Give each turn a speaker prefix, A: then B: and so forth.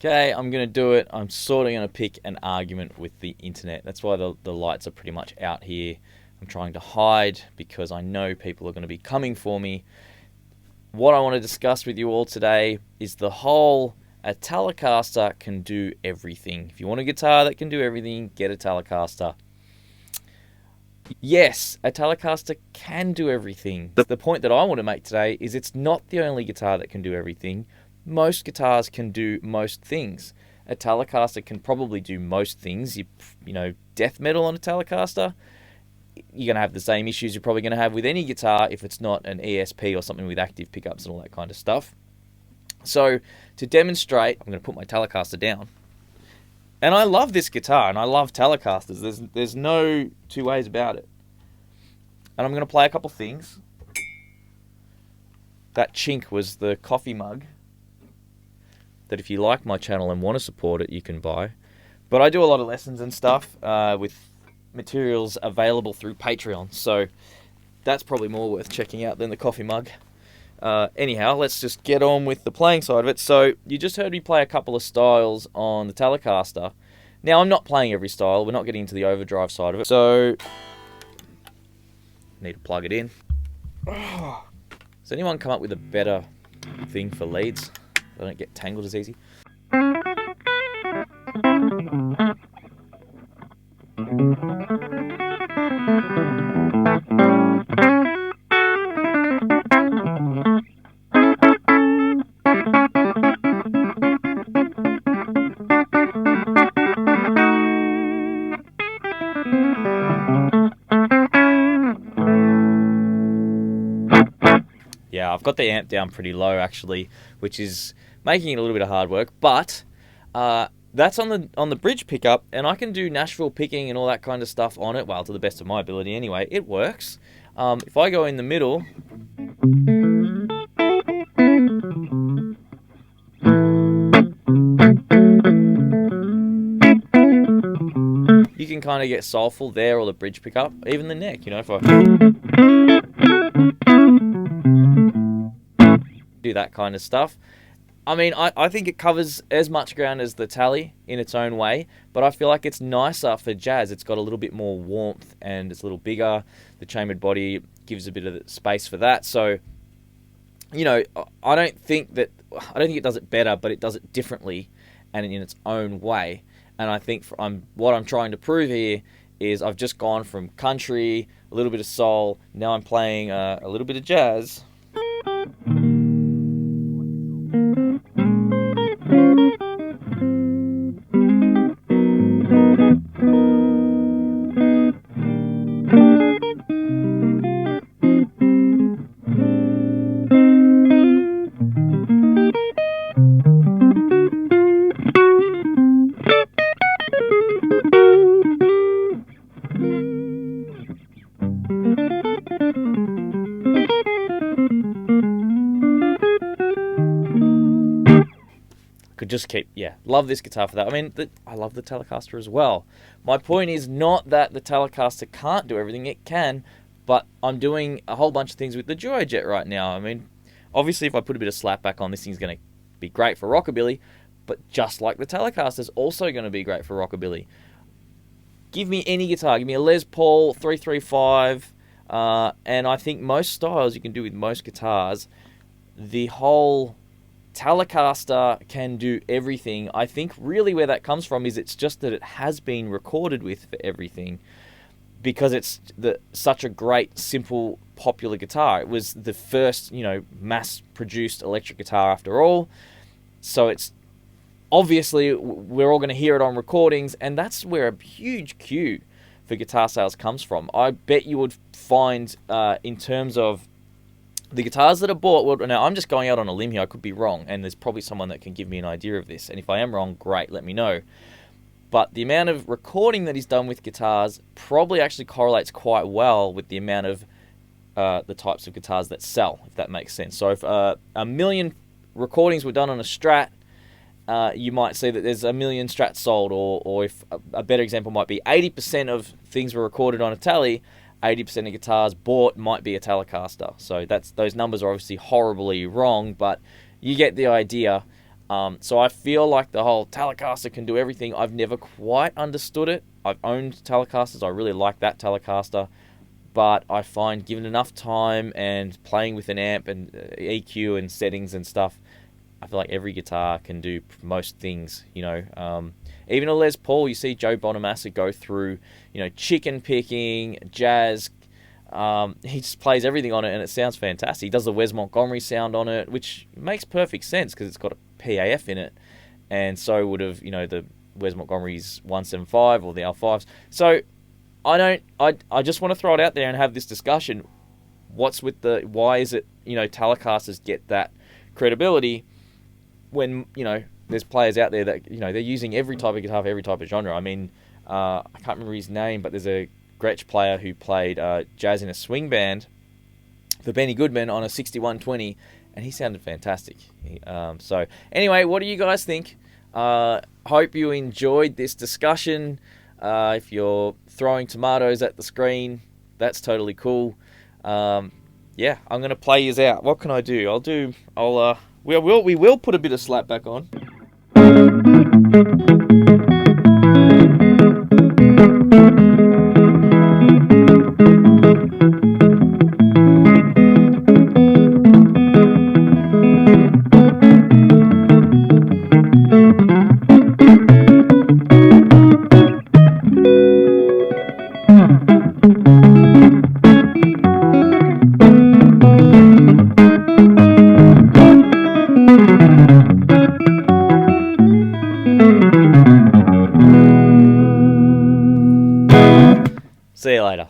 A: Okay, I'm going to do it. I'm sort of going to pick an argument with the internet. That's why the lights are pretty much out here. I'm trying to hide because I know people are going to be coming for me. What I want to discuss with you all today is the whole a Telecaster can do everything. If you want a guitar that can do everything, get a Telecaster. Yes, a Telecaster can do everything. The point that I want to make today is it's not the only guitar that can do everything. Most guitars can do most things. A Telecaster can probably do most things. You know, death metal on a Telecaster, you're going to have the same issues you're probably going to have with any guitar if it's not an ESP or something with active pickups and all that kind of stuff. So, to demonstrate, I'm going to put my Telecaster down. And I love this guitar, and I love Telecasters. There's no two ways about it. And I'm going to play a couple things. That chink was the coffee mug that if you like my channel and want to support it, you can buy. But I do a lot of lessons and stuff with materials available through Patreon, so that's probably more worth checking out than the coffee mug. Anyhow, let's just get on with the playing side of it. So you just heard me play a couple of styles on the Telecaster. Now, I'm not playing every style. We're not getting into the overdrive side of it. So, need to plug it in. Has anyone come up with a better thing for leads? I don't get tangled as easy. Yeah, I've got the amp down pretty low actually, which is making it a little bit of hard work, but that's on the bridge pickup, and I can do Nashville picking and all that kind of stuff on it, well, to the best of my ability anyway. It works. If I go in the middle, you can kind of get soulful there, or the bridge pickup, even the neck, you know, if I do that kind of stuff. I mean, I think it covers as much ground as the Tele in its own way, but I feel like it's nicer for jazz. It's got a little bit more warmth and it's a little bigger. The chambered body gives a bit of space for that. So, you know, I don't think it does it better, but it does it differently and in its own way. And I think what I'm trying to prove here is I've just gone from country, a little bit of soul, now I'm playing a little bit of jazz. Could just keep, love this guitar for that. I mean, I love the Telecaster as well. My point is not that the Telecaster can't do everything. It can, But I'm doing a whole bunch of things with the Duo Jet right now. I mean, obviously, if I put a bit of slap back on, this thing's going to be great for Rockabilly. But just like the Telecaster is also going to be great for Rockabilly. Give me any guitar. Give me a Les Paul 335. And I think most styles you can do with most guitars. The whole Telecaster can do everything. I think really where that comes from is it's just that it has been recorded with for everything. Because it's such a great, simple, popular guitar. It was the first, mass-produced electric guitar after all. So it's obviously we're all going to hear it on recordings, and that's where a huge queue for guitar sales comes from. I bet you would find, in terms of the guitars that are bought. Well, now I'm just going out on a limb here. I could be wrong, and there's probably someone that can give me an idea of this. And if I am wrong, great, let me know. But the amount of recording that he's done with guitars probably actually correlates quite well with the amount of the types of guitars that sell, if that makes sense. So if 1 million recordings were done on a Strat, you might see that there's 1 million Strats sold. Or if a better example might be 80% of things were recorded on a Tele, 80% of guitars bought might be a Telecaster. So those numbers are obviously horribly wrong, but you get the idea. So I feel like the whole Telecaster can do everything. I've never quite understood it. I've owned Telecasters. I really like that Telecaster. But I find given enough time and playing with an amp and EQ and settings and stuff, I feel like every guitar can do most things, Even a Les Paul, you see Joe Bonamassa go through, chicken picking, jazz. He just plays everything on it and it sounds fantastic. He does the Wes Montgomery sound on it, which makes perfect sense because it's got a PAF in it, and so would have the Wes Montgomery's 175 or the L5s. So I just want to throw it out there and have this discussion. Why is it Telecasters get that credibility when there's players out there that they're using every type of guitar for every type of genre. I mean, I can't remember his name, but there's a Gretsch player who played jazz in a swing band for Benny Goodman on a 6120, and he sounded fantastic. So anyway, what do you guys think? Hope you enjoyed this discussion. If you're throwing tomatoes at the screen, that's totally cool. Yeah, I'm gonna play yours out. What can I do? We will put a bit of slap back on. See you later.